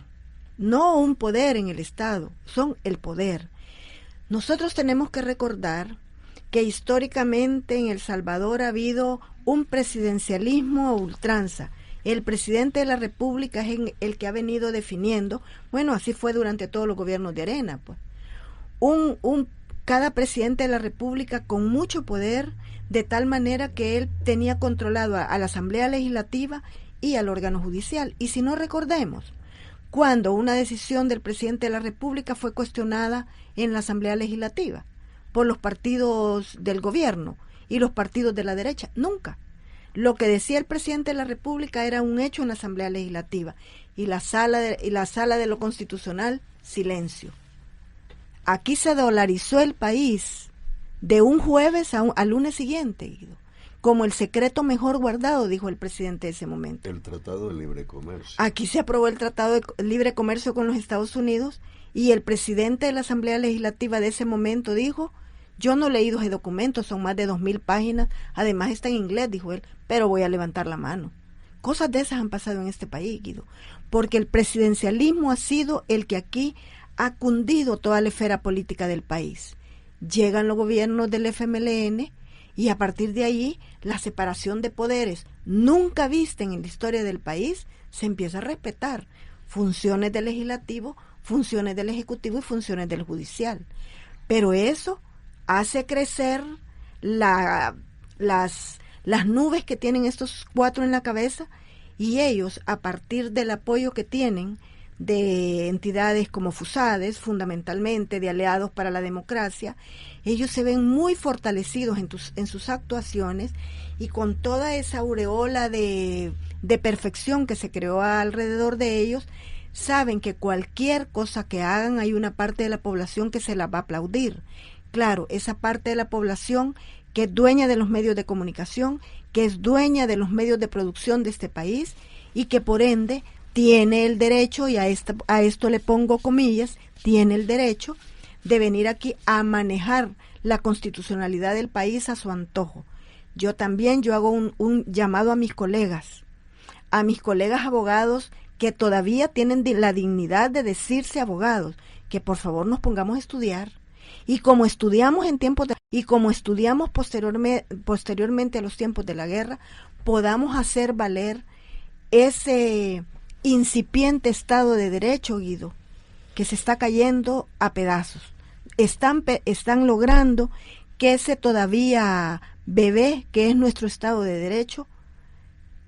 No un poder en el Estado, son el poder. Nosotros tenemos que recordar que históricamente en El Salvador ha habido un presidencialismo a ultranza. El presidente de la República es el que ha venido definiendo, bueno, así fue durante todos los gobiernos de Arena, pues. Cada presidente de la República con mucho poder, de tal manera que él tenía controlado a la Asamblea Legislativa y al órgano judicial. Y si no recordemos, cuando una decisión del presidente de la República fue cuestionada en la Asamblea Legislativa por los partidos del gobierno y los partidos de la derecha, nunca. Lo que decía el presidente de la República era un hecho en la Asamblea Legislativa y la sala de lo Constitucional, silencio. Aquí se dolarizó el país de un jueves al lunes siguiente, Guido, como el secreto mejor guardado, dijo el presidente de ese momento. El Tratado de Libre Comercio. Aquí se aprobó el Tratado de Libre Comercio con los Estados Unidos y el presidente de la Asamblea Legislativa de ese momento dijo, Yo no he leído ese documento, son más de 2000 páginas, además está en inglés, dijo él, pero voy a levantar la mano. Cosas de esas han pasado en este país, Guido, porque el presidencialismo ha sido el que aquí ha cundido toda la esfera política del país. Llegan los gobiernos del FMLN y a partir de ahí la separación de poderes nunca vista en la historia del país se empieza a respetar. Funciones del legislativo, funciones del ejecutivo y funciones del judicial. Pero eso hace crecer las nubes que tienen estos cuatro en la cabeza, y ellos, a partir del apoyo que tienen de entidades como FUSADES, fundamentalmente de Aliados para la Democracia, ellos se ven muy fortalecidos en sus actuaciones, y con toda esa aureola de perfección que se creó alrededor de ellos, saben que cualquier cosa que hagan hay una parte de la población que se la va a aplaudir. Claro, esa parte de la población que es dueña de los medios de comunicación, que es dueña de los medios de producción de este país, y que por ende tiene el derecho, y a esto le pongo comillas, tiene el derecho de venir aquí a manejar la constitucionalidad del país a su antojo. Yo hago un llamado a mis colegas abogados que todavía tienen la dignidad de decirse abogados, que por favor nos pongamos a estudiar, y como estudiamos posteriormente a los tiempos de la guerra, podamos hacer valer ese incipiente Estado de Derecho, Guido, que se está cayendo a pedazos. Están logrando que ese todavía bebé que es nuestro Estado de Derecho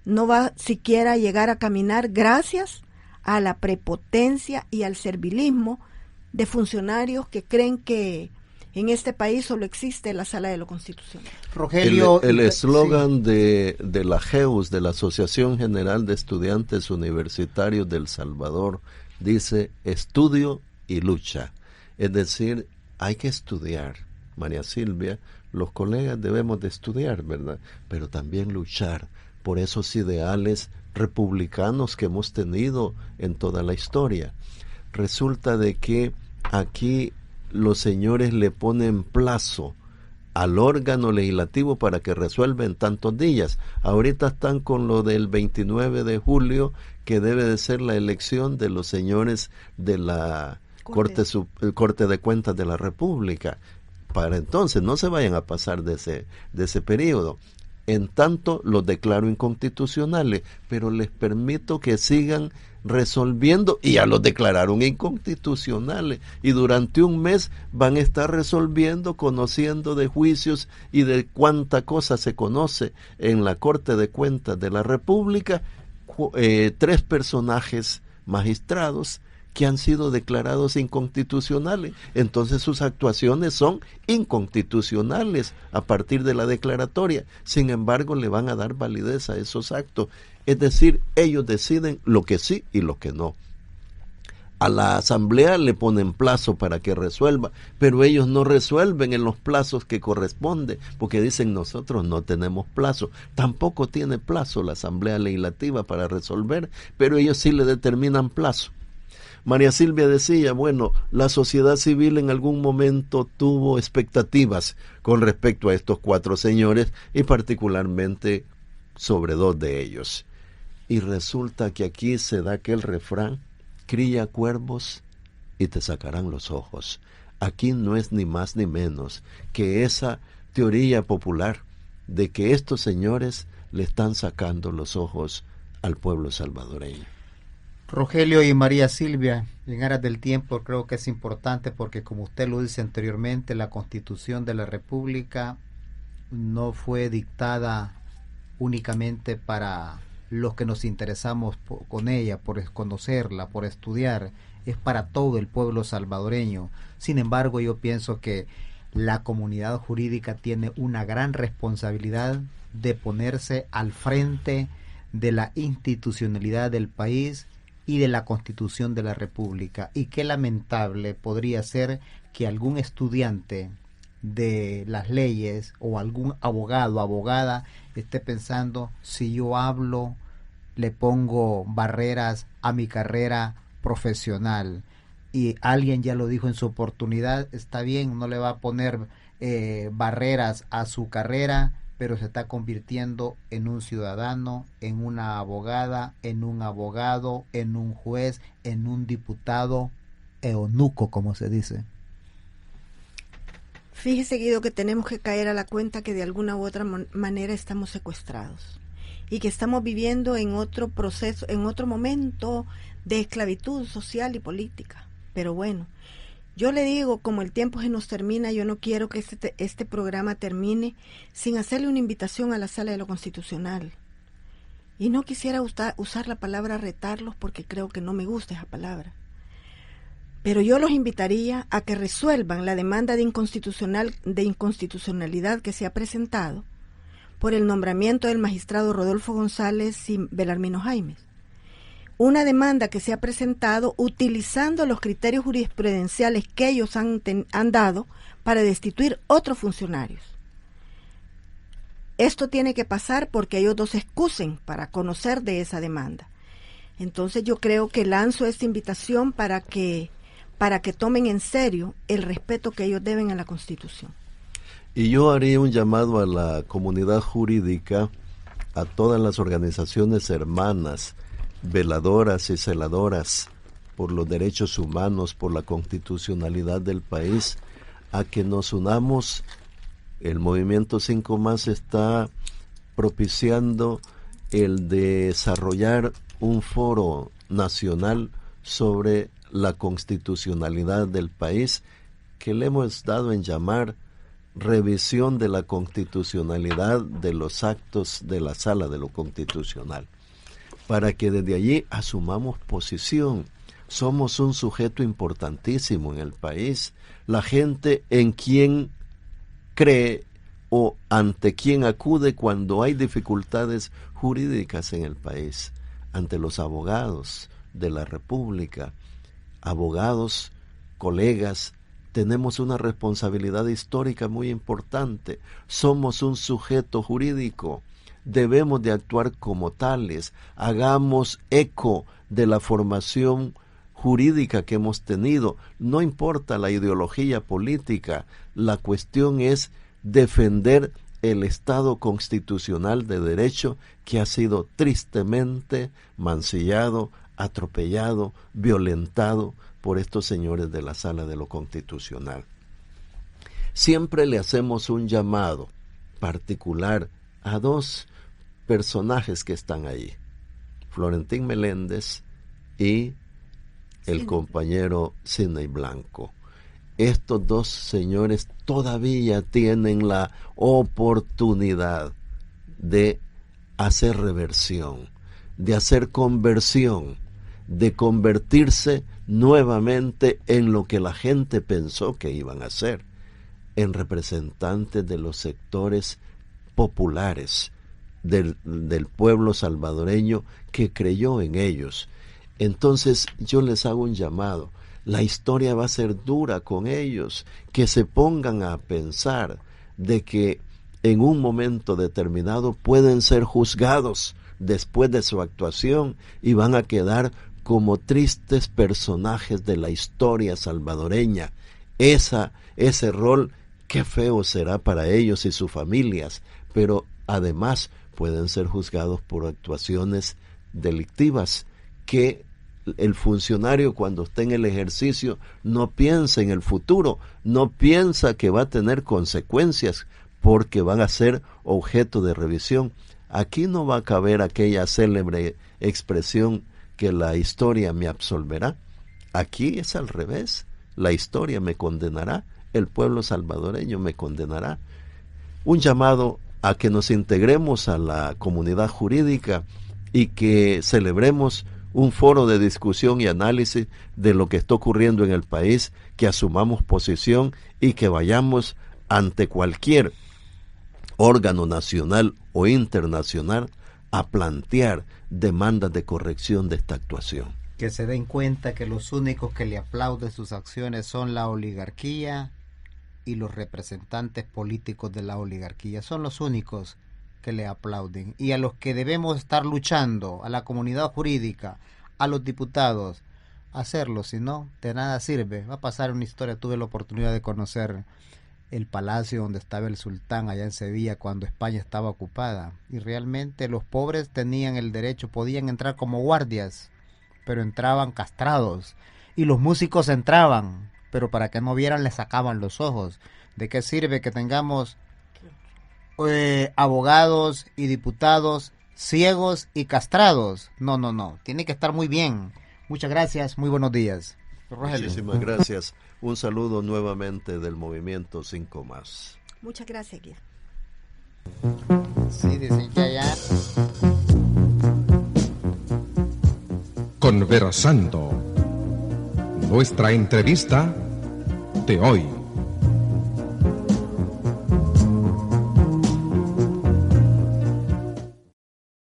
no va siquiera a llegar a caminar gracias a la prepotencia y al servilismo de funcionarios que creen que en este país solo existe la Sala de lo Constitucional. Rogelio, el eslogan de la GEUS, de la Asociación General de Estudiantes Universitarios del Salvador, dice estudio y lucha. Es decir, hay que estudiar, María Silvia, los colegas debemos de estudiar, ¿verdad? Pero también luchar por esos ideales republicanos que hemos tenido en toda la historia. Resulta de que aquí los señores le ponen plazo al órgano legislativo para que resuelva en tantos días. Ahorita están con lo del 29 de julio, que debe de ser la elección de los señores de la Corte de Cuentas de la República. Para entonces no se vayan a pasar de ese periodo. En tanto los declaro inconstitucionales, pero les permito que sigan resolviendo, y ya los declararon inconstitucionales, y durante un mes van a estar resolviendo, conociendo de juicios y de cuánta cosa se conoce en la Corte de Cuentas de la República, 3 personajes magistrados que han sido declarados inconstitucionales. Entonces sus actuaciones son inconstitucionales a partir de la declaratoria. Sin embargo, le van a dar validez a esos actos. Es decir, ellos deciden lo que sí y lo que no. A la asamblea le ponen plazo para que resuelva, pero ellos no resuelven en los plazos que corresponde, porque dicen nosotros no tenemos plazo. Tampoco tiene plazo la asamblea legislativa para resolver, pero ellos sí le determinan plazo. María Silvia decía, bueno, la sociedad civil en algún momento tuvo expectativas con respecto a estos 4 señores, y particularmente sobre 2 de ellos. Y resulta que aquí se da aquel refrán: cría cuervos y te sacarán los ojos. Aquí no es ni más ni menos que esa teoría popular de que estos señores le están sacando los ojos al pueblo salvadoreño. Rogelio y María Silvia, en aras del tiempo creo que es importante, porque como usted lo dice anteriormente, la Constitución de la República no fue dictada únicamente para los que nos interesamos con ella, por conocerla, por estudiar, es para todo el pueblo salvadoreño. Sin embargo, yo pienso que la comunidad jurídica tiene una gran responsabilidad de ponerse al frente de la institucionalidad del país y de la Constitución de la República. Y qué lamentable podría ser que algún estudiante de las leyes o algún abogado o abogada esté pensando: si yo hablo, le pongo barreras a mi carrera profesional. Y alguien ya lo dijo en su oportunidad: está bien, no le va a poner barreras a su carrera, pero se está convirtiendo en un ciudadano, en una abogada, en un abogado, en un juez, en un diputado eunuco, como se dice. Fíjese, Guido, que tenemos que caer a la cuenta que de alguna u otra manera estamos secuestrados y que estamos viviendo en otro proceso, en otro momento de esclavitud social y política. Pero bueno, yo le digo, como el tiempo se nos termina, yo no quiero que este programa termine sin hacerle una invitación a la Sala de lo Constitucional. Y no quisiera usar la palabra retarlos porque creo que no me gusta esa palabra. Pero yo los invitaría a que resuelvan la demanda de inconstitucionalidad que se ha presentado por el nombramiento del magistrado Rodolfo González y Belarmino Jaimes. Una demanda que se ha presentado utilizando los criterios jurisprudenciales que ellos han dado para destituir otros funcionarios. Esto tiene que pasar porque ellos dos se excusen para conocer de esa demanda. Entonces yo creo que lanzo esta invitación para que tomen en serio el respeto que ellos deben a la Constitución. Y yo haría un llamado a la comunidad jurídica, a todas las organizaciones hermanas, veladoras y celadoras por los derechos humanos, por la constitucionalidad del país, a que nos unamos. El Movimiento 5+ está propiciando el desarrollar un foro nacional sobre la constitucionalidad del país, que le hemos dado en llamar revisión de la constitucionalidad de los actos de la Sala de lo Constitucional, para que desde allí asumamos posición. Somos un sujeto importantísimo en el país, la gente en quien cree o ante quien acude cuando hay dificultades jurídicas en el país, ante los abogados de la República. Abogados, colegas, tenemos una responsabilidad histórica muy importante. Somos un sujeto jurídico. Debemos de actuar como tales. Hagamos eco de la formación jurídica que hemos tenido. No importa la ideología política. La cuestión es defender el Estado constitucional de derecho que ha sido tristemente mancillado, atropellado, violentado por estos señores de la Sala de lo Constitucional. Siempre le hacemos un llamado particular a dos personajes que están ahí, Florentín Meléndez y el compañero Sidney Blanco. Estos dos señores todavía tienen la oportunidad de hacer reversión, de hacer conversión, de convertirse nuevamente en lo que la gente pensó que iban a ser, en representantes de los sectores populares del pueblo salvadoreño que creyó en ellos. Entonces yo les hago un llamado. La historia va a ser dura con ellos, que se pongan a pensar de que en un momento determinado pueden ser juzgados después de su actuación y van a quedar como tristes personajes de la historia salvadoreña. Ese rol, qué feo será para ellos y sus familias, pero además pueden ser juzgados por actuaciones delictivas que el funcionario cuando esté en el ejercicio no piensa en el futuro, no piensa que va a tener consecuencias porque van a ser objeto de revisión. Aquí no va a caber aquella célebre expresión que la historia me absolverá. Aquí es al revés, la historia me condenará, el pueblo salvadoreño me condenará. Un llamado a que nos integremos a la comunidad jurídica y que celebremos un foro de discusión y análisis de lo que está ocurriendo en el país, que asumamos posición y que vayamos ante cualquier órgano nacional o internacional a plantear demandas de corrección de esta actuación. Que se den cuenta que los únicos que le aplauden sus acciones son la oligarquía y los representantes políticos de la oligarquía. Son los únicos que le aplauden. Y a los que debemos estar luchando, a la comunidad jurídica, a los diputados, hacerlo, si no, de nada sirve. Va a pasar una historia. Tuve la oportunidad de conocer el palacio donde estaba el sultán allá en Sevilla cuando España estaba ocupada. Y realmente los pobres tenían el derecho, podían entrar como guardias, pero entraban castrados. Y los músicos entraban, pero para que no vieran les sacaban los ojos. ¿De qué sirve que tengamos abogados y diputados ciegos y castrados? No, no, no. Tiene que estar muy bien. Muchas gracias, muy buenos días. Rogelio. Muchísimas gracias. Un saludo nuevamente del movimiento 5 Más. Muchas gracias, Guía. Sí, dicen que allá. Conversando. Nuestra entrevista de hoy.